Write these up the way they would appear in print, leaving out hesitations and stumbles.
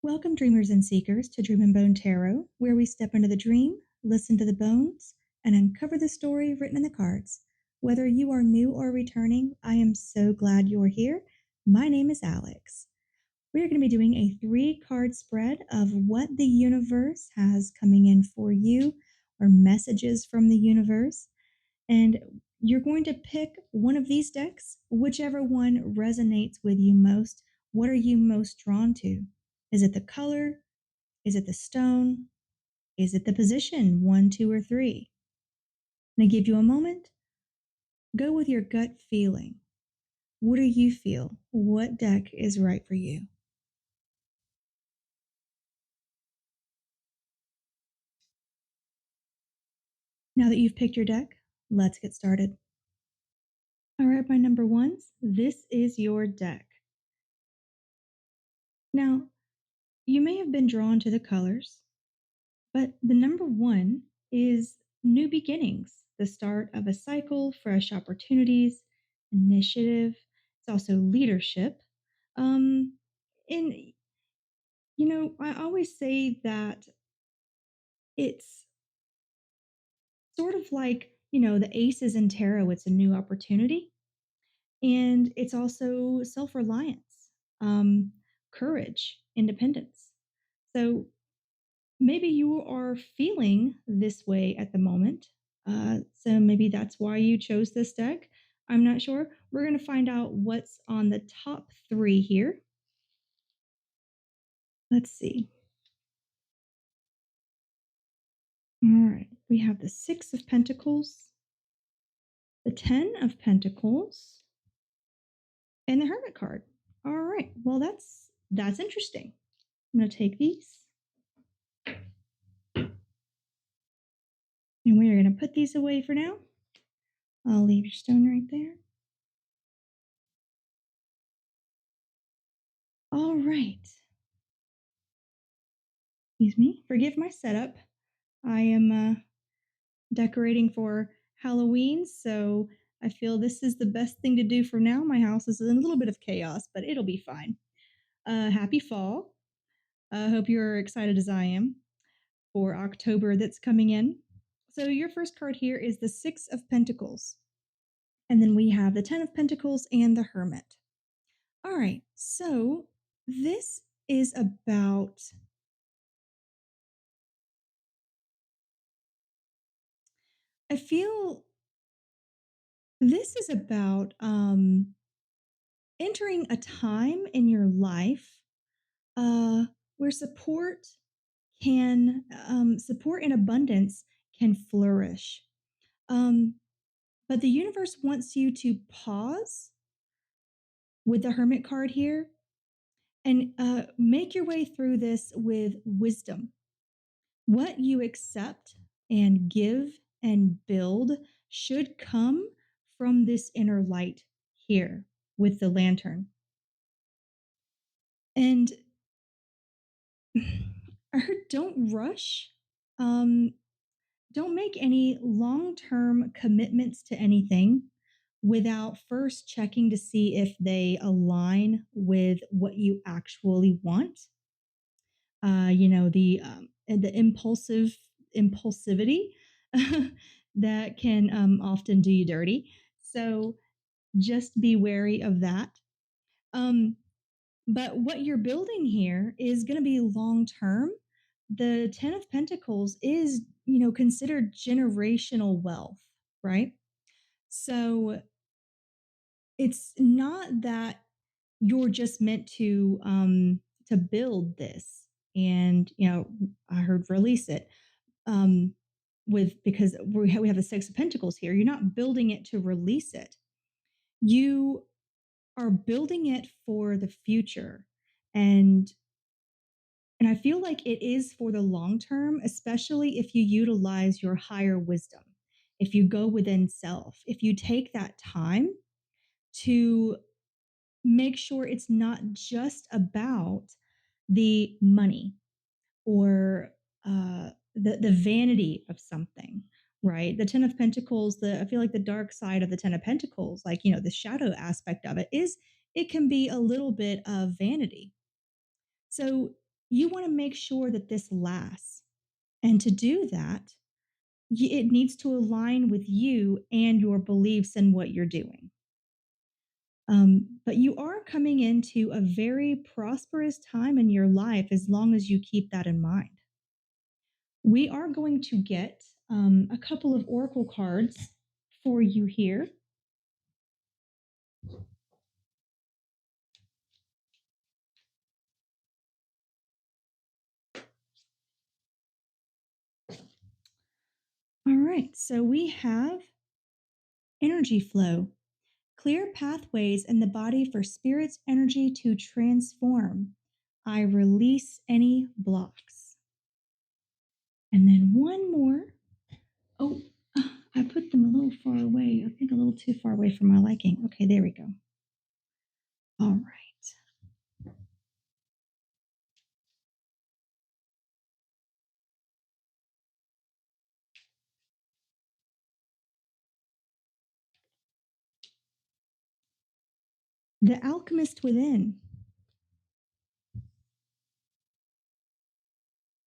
Welcome, dreamers and seekers, to Dream and Bone Tarot, where we step into the dream, listen to the bones, and uncover the story written in the cards. Whether you are new or returning, I am so glad you're here. My name is Alex. We are going to be doing a three-card spread of what the universe has coming in for you, or messages from the universe. And you're going to pick one of these decks, whichever one resonates with you most. What are you most drawn to? Is it the color? Is it the stone? Is it the position, one, two, or three? And I give you a moment. Go with your gut feeling. What do you feel? What deck is right for you? Now that you've picked your deck, let's get started. All right, my number ones, this is your deck. Now, you may have been drawn to the colors, but the number one is new beginnings, the start of a cycle, fresh opportunities, initiative. It's also leadership. Um, and, I always say that it's sort of like, the aces in tarot, it's a new opportunity. And it's also self reliance, um, courage, independence. So maybe you are feeling this way at the moment. So maybe that's why you chose this deck. I'm not sure. We're going to find out what's on the top three here. Let's see. All right. We have the Six of Pentacles, the Ten of Pentacles, and the Hermit card. All right. Well, that's interesting. I'm going to take these and we are going to put these away for now. I'll leave your stone right there. All right. Excuse me. Forgive my setup. I am decorating for Halloween, so I feel this is the best thing to do for now. My house is in a little bit of chaos, but it'll be fine. Happy fall. I hope you're excited as I am for October that's coming in. So, your first card here is the Six of Pentacles. And then we have the Ten of Pentacles and the Hermit. All right, so this is about, I feel this is about entering a time in your life where support and abundance can flourish. Um, but the universe wants you to pause with the Hermit card here and make your way through this with wisdom. What you accept and give and build should come from this inner light here with the lantern. And I heard don't rush. Um, don't make any long term commitments to anything without first checking to see if they align with what you actually want. And the impulsivity that can often do you dirty. So just be wary of that. Um, but what you're building here is going to be long term. The 10 of Pentacles is, considered generational wealth, right? So it's not that you're just meant to build this and, I heard release it. Um with because we have the Six of Pentacles here. You're not building it to release it. You are building it for the future. And I feel like it is for the long term, especially if you utilize your higher wisdom. If you go within self, if you take that time to make sure it's not just about the money or the vanity of something, right? The Ten of Pentacles, I feel like the dark side of the Ten of Pentacles, like, the shadow aspect of it is it can be a little bit of vanity. So you want to make sure that this lasts. And to do that, it needs to align with you and your beliefs and what you're doing. But you are coming into a very prosperous time in your life as long as you keep that in mind. We are going to get a couple of oracle cards for you here. All right, so we have energy flow, clear pathways in the body for spirit's energy to transform. I release any blocks. And then one more. Oh, I put them a little far away. I think a little too far away for my liking. Okay, there we go. All right. The Alchemist Within.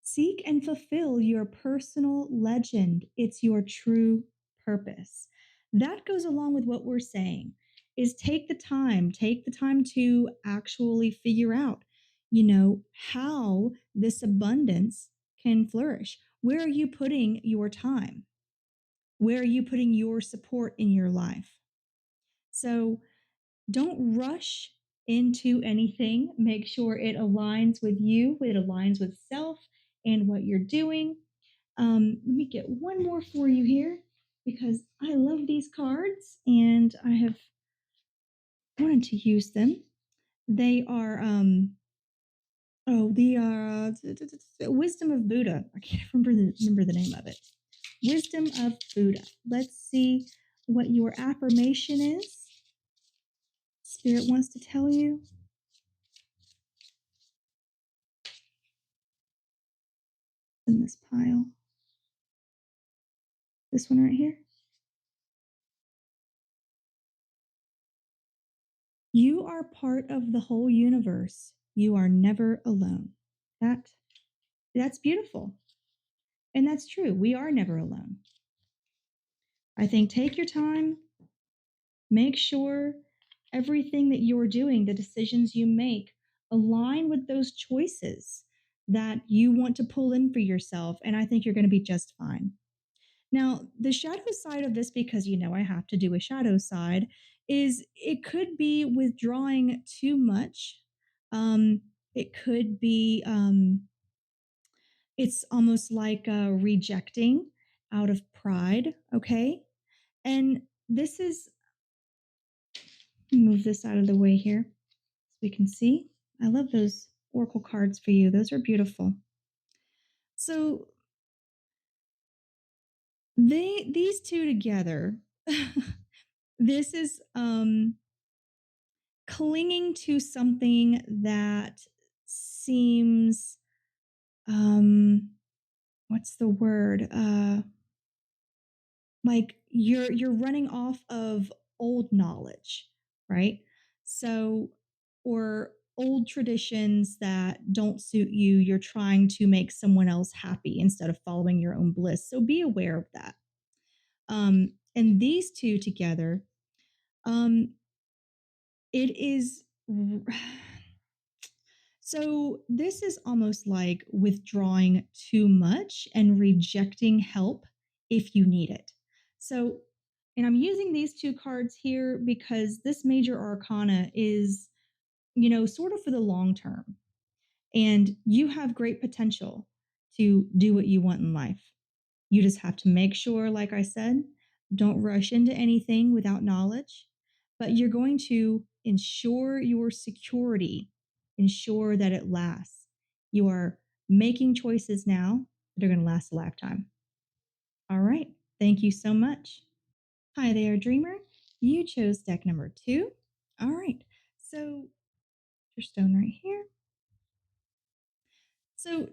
Seek and fulfill your personal legend. It's your true purpose. That goes along with what we're saying is take the time to actually figure out, how this abundance can flourish. Where are you putting your time? Where are you putting your support in your life? So don't rush into anything. Make sure it aligns with you, it aligns with self and what you're doing. Let me get one more for you here because I love these cards and I have wanted to use them. They are, Wisdom of Buddha. I can't remember the name of it. Wisdom of Buddha. Let's see what your affirmation is. Spirit wants to tell you. In this pile. This one right here. You are part of the whole universe. You are never alone. That that's beautiful. And that's true. We are never alone. I think take your time, make sure everything that you're doing, the decisions you make, align with those choices that you want to pull in for yourself. And I think you're going to be just fine. Now, the shadow side of this, because I have to do a shadow side, is it could be withdrawing too much. It could be, it's almost like rejecting out of pride, okay? And this is, move this out of the way here so we can see. I love those oracle cards for you, those are beautiful. So, these two together, this is clinging to something that seems um what's the word like you're running off of old knowledge, right? So, or old traditions that don't suit you, you're trying to make someone else happy instead of following your own bliss, so be aware of that. And these two together, um it is so this is almost like withdrawing too much and rejecting help if you need it. So, and I'm using these two cards here because this major arcana is, sort of for the long term. And you have great potential to do what you want in life. You just have to make sure, like I said, don't rush into anything without knowledge, but you're going to ensure your security, ensure that it lasts. You are making choices now that are going to last a lifetime. All right. Thank you so much. Hi there, Dreamer. You chose deck number 2. All right. So, your stone right here. So,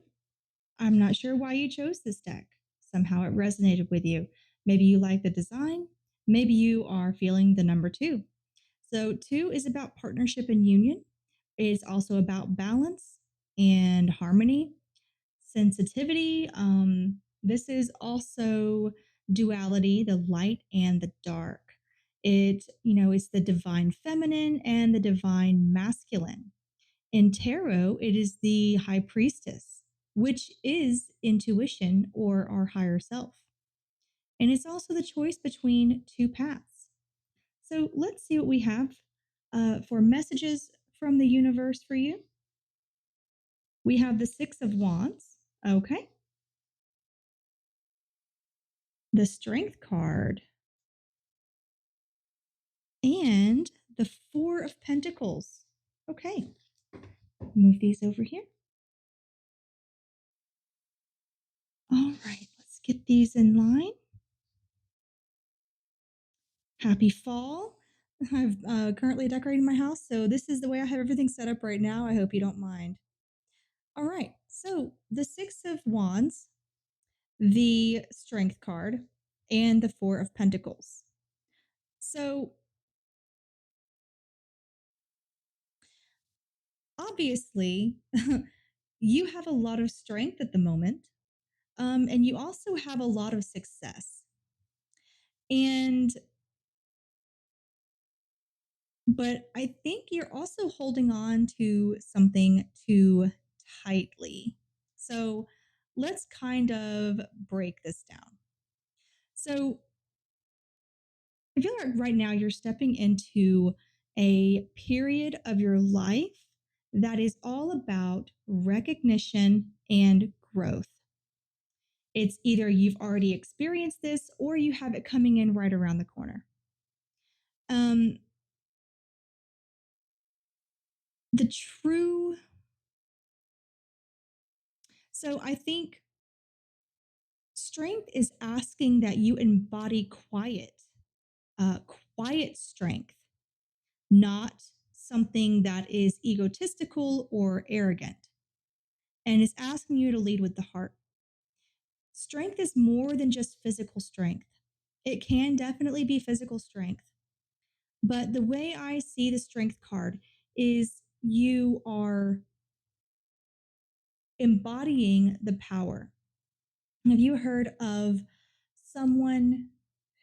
I'm not sure why you chose this deck. Somehow it resonated with you. Maybe you like the design. Maybe you are feeling the number 2. So, 2 is about partnership and union. It is also about balance. and harmony. Sensitivity, this is also duality, the light and the dark. It, it's the divine feminine and the divine masculine. In tarot, it is the high priestess, which is intuition or our higher self. And it's also the choice between two paths. So let's see what we have for messages from the universe for you. We have the Six of Wands. Okay. The Strength card and the Four of Pentacles. Okay. Move these over here. All right. Let's get these in line. Happy fall. I've currently decorating my house, so this is the way I have everything set up right now. I hope you don't mind. All right. So the Six of Wands, the Strength card, and the Four of Pentacles. So obviously, you have a lot of strength at the moment, and you also have a lot of success. And, but I think you're also holding on to something too tightly. So let's kind of break this down. So I feel like right now you're stepping into a period of your life that is all about recognition and growth. It's either you've already experienced this or you have it coming in right around the corner. Um, the true, so I think strength is asking that you embody uh, quiet strength, not something that is egotistical or arrogant. And it's asking you to lead with the heart. Strength is more than just physical strength. It can definitely be physical strength. But the way I see the strength card is you are embodying the power. Have you heard of someone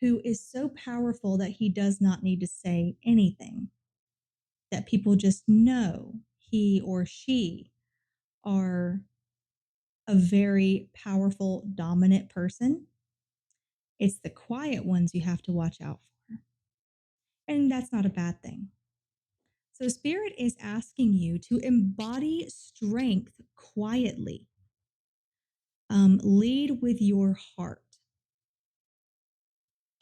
who is so powerful that he does not need to say anything? That people just know he or she are a very powerful, dominant person. It's the quiet ones you have to watch out for. And that's not a bad thing. So, Spirit is asking you to embody strength quietly. Lead with your heart.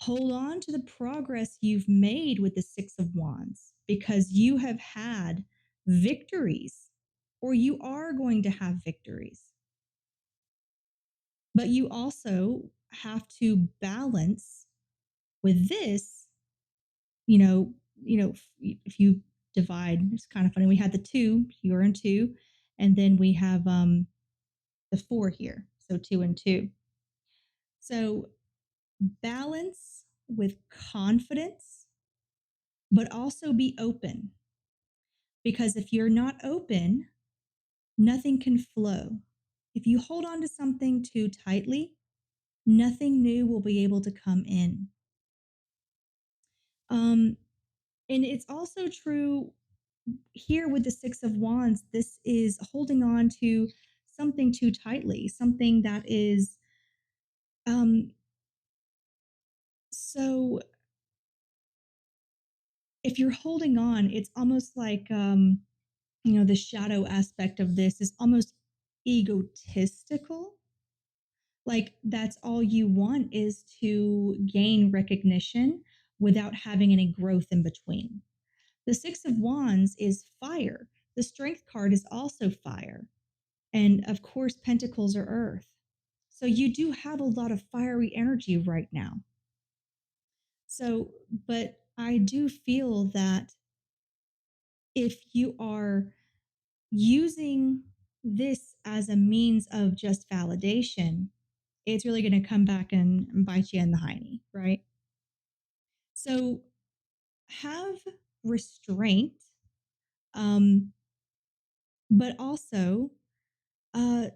Hold on to the progress you've made with the Six of Wands because you have had victories or you are going to have victories. But you also have to balance with this, you know, if you divide, it's kind of funny. We had the two, you're in two, and then we have the four here. So two and two. So balance with confidence, but also be open. Because if you're not open, nothing can flow. If you hold on to something too tightly, nothing new will be able to come in. Um, and it's also true here with the Six of Wands. This is holding on to something too tightly, something that is um, so if you're holding on, it's almost like the shadow aspect of this is almost egotistical. Like that's all you want is to gain recognition without having any growth in between. The Six of Wands is fire. The Strength card is also fire. And of course, Pentacles are earth. So you do have a lot of fiery energy right now. So, but I do feel that if you are using this as a means of just validation, it's really going to come back and bite you in the hiney, right? So have restraint, um, but also uh,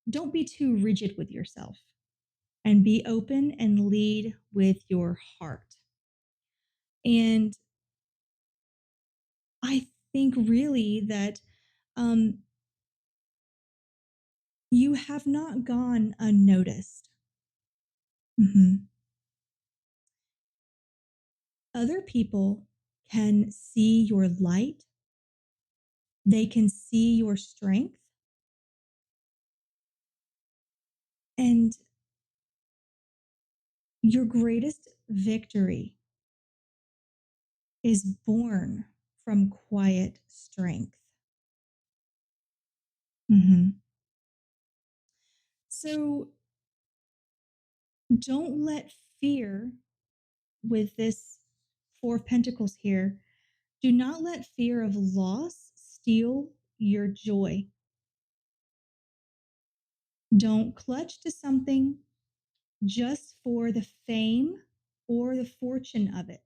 don't be too rigid with yourself and be open and lead with your heart. And I think really that um, you have not gone unnoticed. Mhm. Other people can see your light, they can see your strength, and your greatest victory is born from quiet strength. Mhm. So don't let fear with this Four of Pentacles here, do not let fear of loss steal your joy. Don't clutch to something just for the fame or the fortune of it.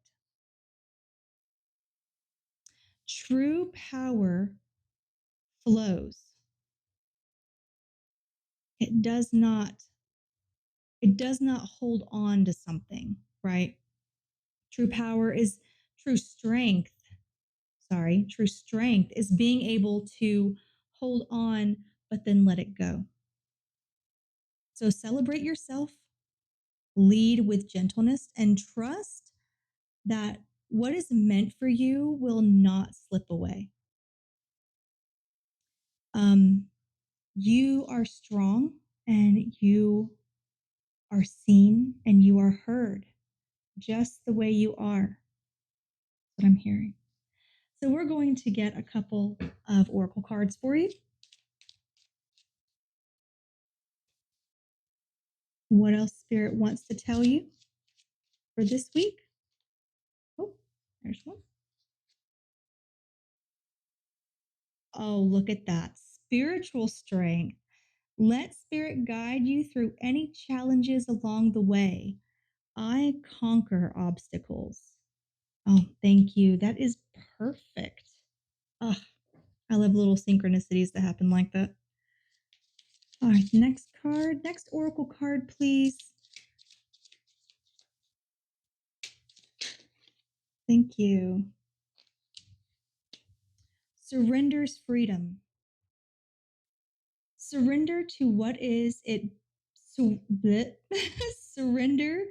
True power flows. It does not it does not hold on to something, right? True power is true strength. Sorry, true strength is being able to hold on but then let it go. So celebrate yourself, lead with gentleness, and trust that what is meant for you will not slip away. Um, you are strong and you are seen and you are heard just the way you are. That's what I'm hearing. So we're going to get a couple of oracle cards for you. What else Spirit wants to tell you for this week? Oh, there's one. Oh, look at that. Spiritual strength. Let Spirit guide you through any challenges along the way. I conquer obstacles. Oh, thank you. That is perfect. Oh, I love little synchronicities that happen like that. All right, next card, next oracle card, please. Thank you. Surrenders freedom. Surrender to what is it. Surrender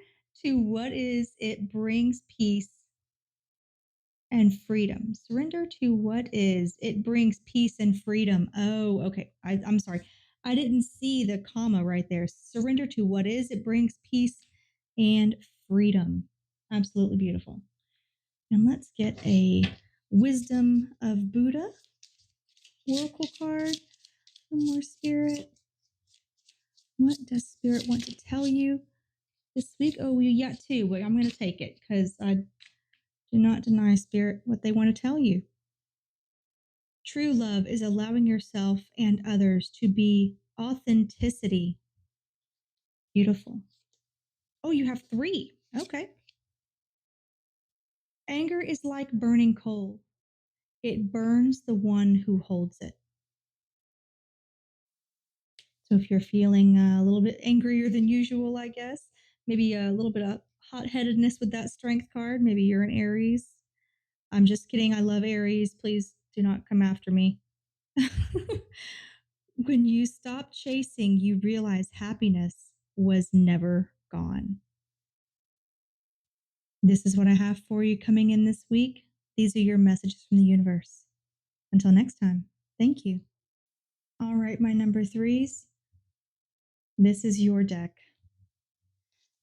to what is it brings peace and freedom. Surrender to what is it brings peace and freedom. Oh, okay. I'm sorry. I didn't see the comma right there. Surrender to what is it brings peace and freedom. Absolutely beautiful. And let's get a Wisdom of Buddha oracle card. One more Spirit. What does Spirit want to tell you this week? Oh, you got two. Well, I'm going to take it because I do not deny Spirit what they want to tell you. True love is allowing yourself and others to be authenticity. Beautiful. Oh, you have three. Okay. Anger is like burning coal, it burns the one who holds it. So if you're feeling a little bit angrier than usual, I guess, maybe a little bit of hot headedness with that strength card, maybe you're an Aries. I'm just kidding. I love Aries. Please do not come after me. When you stop chasing, you realize happiness was never gone. This is what I have for you coming in this week. These are your messages from the universe. Until next time, thank you. All right, my number threes, this is your deck.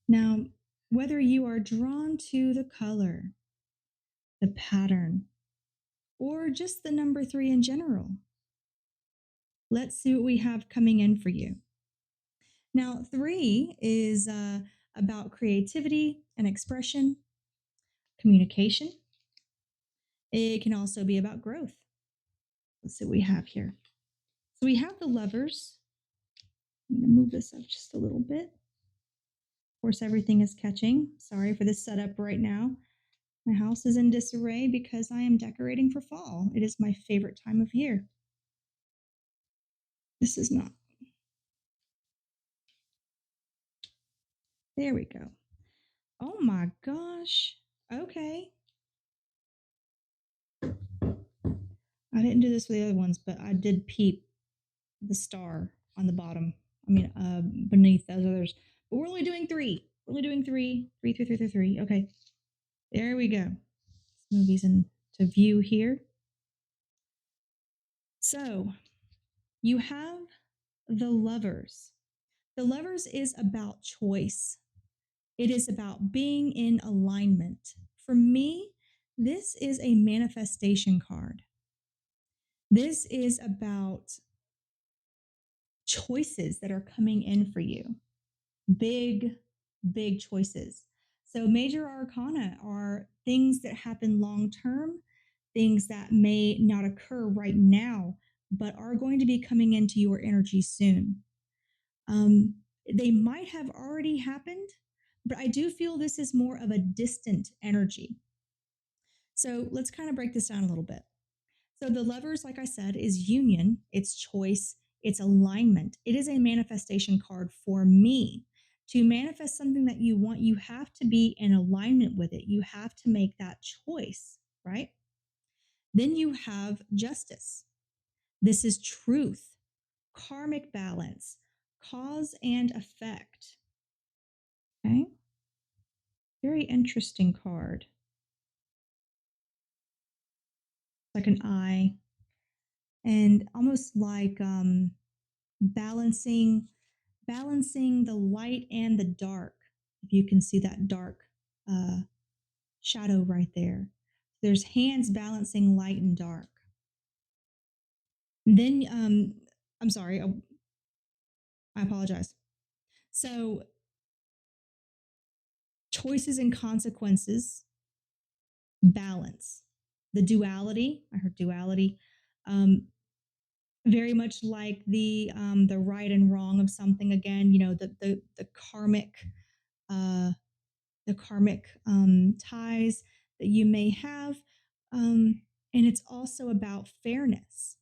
Now, whether you are drawn to the color, the pattern, or just the number three in general, let's see what we have coming in for you. Now, three is about creativity and expression, communication. It can also be about growth. Let's see what we have here. So we have the lovers. I'm going to move this up just a little bit. Of course, everything is catching. Sorry for the setup right now. My house is in disarray because I am decorating for fall. It is my favorite time of year. This is not. There we go. Oh my gosh. Okay. I didn't do this with the other ones, but I did peep the star on the bottom. I mean, beneath those others. But we're only doing three. We're only doing three. Three, three, three, three, three. Okay. There we go. Let's move these into view here. So you have the lovers. The lovers is about choice. It is about being in alignment. For me, this is a manifestation card. This is about choices that are coming in for you. Big, big choices. So, major arcana are things that happen long term, things that may not occur right now, but are going to be coming into your energy soon. Um, they might have already happened, but I do feel this is more of a distant energy. So, let's kind of break this down a little bit. So the levers, like I said, is union, it's choice, it's alignment. It is a manifestation card for me. To manifest something that you want, you have to be in alignment with it. You have to make that choice, right? Then you have justice. This is truth, karmic balance, cause and effect. Okay. Very interesting card. Like an eye and almost like balancing the light and the dark. If you can see that dark uh, shadow right there, there's hands balancing light and dark. Then I'm sorry, I apologize. So choices and consequences, balance, the duality. I heard duality. Um, very much like the right and wrong of something. Again, you know, the karmic uh, ties that you may have. And it's also about fairness.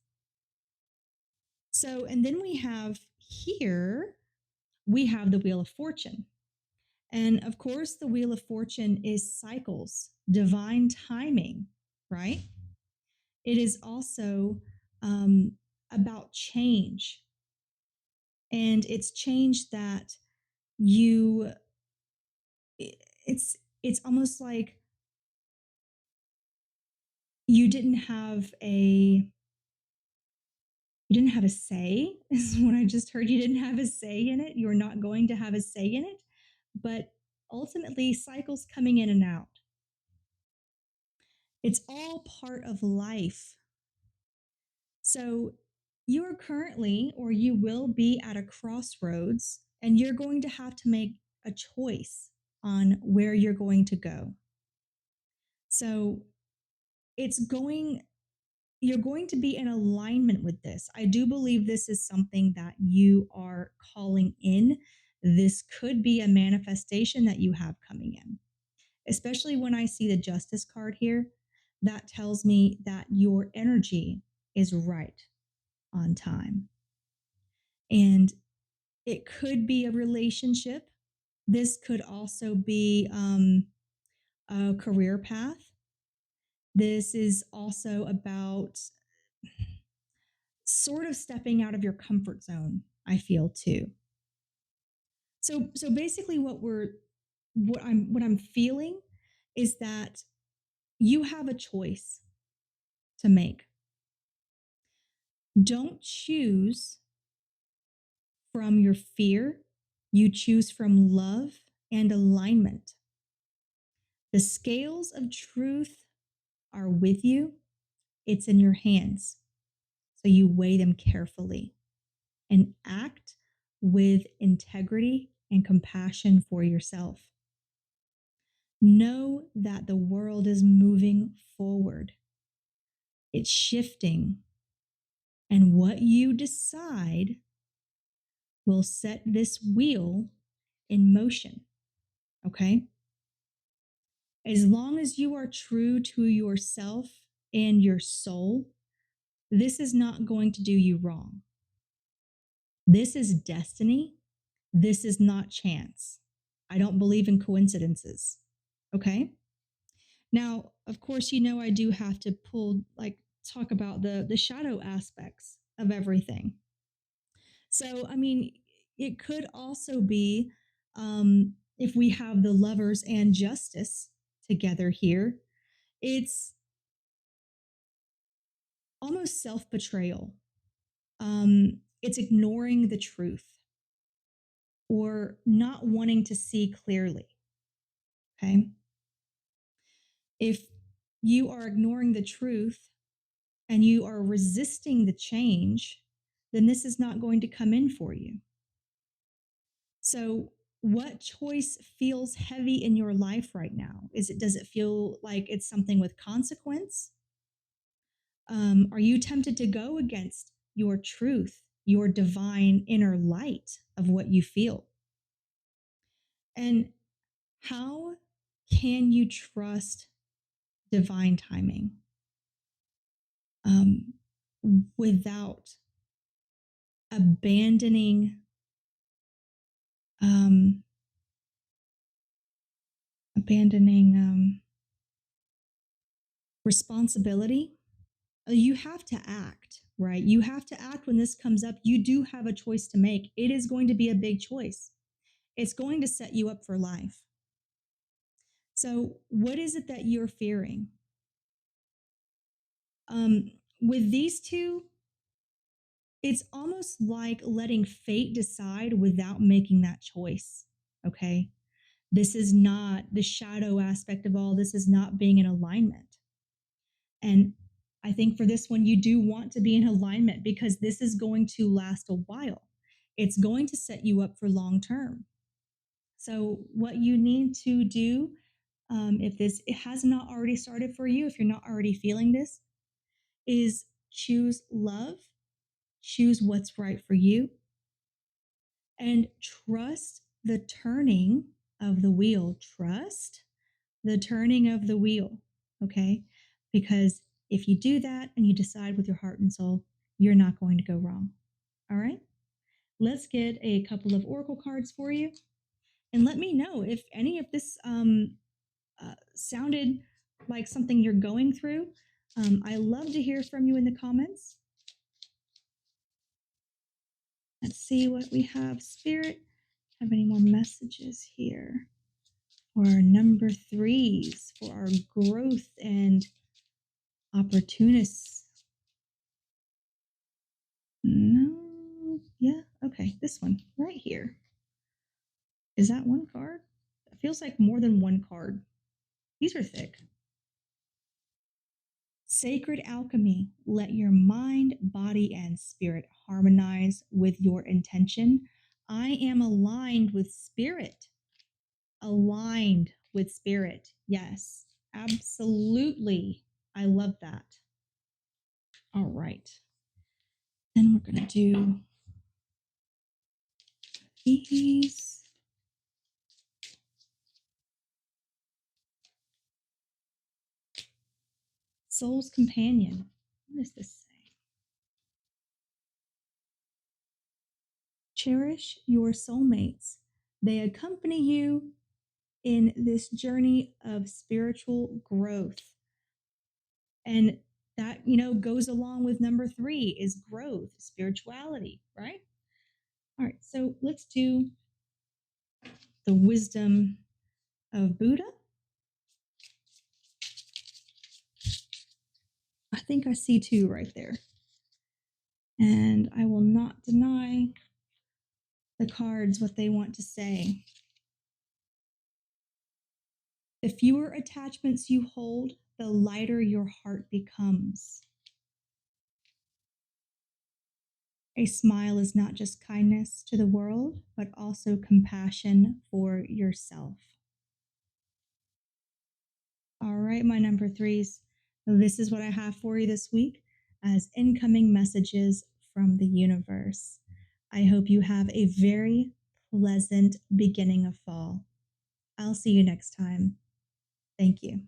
So, and then we have here, we have the Wheel of Fortune. And of course, the Wheel of Fortune is cycles, divine timing, right? It is also about change. And it's change that you, it's almost like you didn't have a you didn't have a say is what I just heard. You didn't have a say in it. You're not going to have a say in it. But ultimately, cycles coming in and out. It's all part of life. So you are currently, or you will be at a crossroads, and you're going to have to make a choice on where you're going to go. So it's going you're going to be in alignment with this. I do believe this is something that you are calling in. This could be a manifestation that you have coming in, especially when I see the justice card here. That tells me that your energy is right on time. And it could be a relationship. This could also be a career path. This is also about sort of stepping out of your comfort zone, I feel too. So basically what I'm feeling is that you have a choice to make. Don't choose from your fear, you choose from love and alignment. The scales of truth are with you. It's in your hands. So you weigh them carefully and act with integrity and compassion for yourself. Know that the world is moving forward, it's shifting, and what you decide will set this wheel in motion. Okay? As long as you are true to yourself and your soul, this is not going to do you wrong. This is destiny. This is not chance. I don't believe in coincidences. Okay. Now, of course, I do have to talk about the shadow aspects of everything. So, I mean, it could also be if we have the lovers and justice together here, it's almost self betrayal. It's ignoring the truth or not wanting to see clearly. Okay. If you are ignoring the truth and you are resisting the change, then this is not going to come in for you. So, what choice feels heavy in your life right now? Does it feel like it's something with consequence? Are you tempted to go against your truth, your divine inner light of what you feel? And how can you trust divine timing um, without abandoning um, abandoning responsibility? You have to act, right? You have to act when this comes up. You do have a choice to make. It is going to be a big choice. It's going to set you up for life. So, what is it that you're fearing? With these two, it's almost like letting fate decide without making that choice. Okay. This is not the shadow aspect of all this, is not being in alignment. And I think for this one, you do want to be in alignment because this is going to last a while. It's going to set you up for long term. So, what you need to do, if this it has not already started for you, if you're not already feeling this, is choose love, choose what's right for you, and trust the turning of the wheel. Trust the turning of the wheel. Okay. Because if you do that and you decide with your heart and soul, you're not going to go wrong. All right. Let's get a couple of oracle cards for you and let me know if any of this sounded like something you're going through. I love to hear from you in the comments. Let's see what we have. Spirit, have any more messages here? For our number threes, for our growth and opportunists. No, yeah, okay, this one right here. Is that one card? It feels like more than one card. These are thick. Sacred alchemy. Let your mind, body, and spirit harmonize with your intention. I am aligned with spirit. Aligned with spirit. Yes, absolutely. I love that. All right. Then we're going to do these. Soul's companion. What does this say? Cherish your soulmates. They accompany you in this journey of spiritual growth. And that, goes along with number three is growth, spirituality, right? All right, so let's do the wisdom of Buddha. I think I see two right there. And I will not deny the cards what they want to say. The fewer attachments you hold, the lighter your heart becomes. A smile is not just kindness to the world, but also compassion for yourself. All right, my number threes. This is what I have for you this week as incoming messages from the universe. I hope you have a very pleasant beginning of fall. I'll see you next time. Thank you.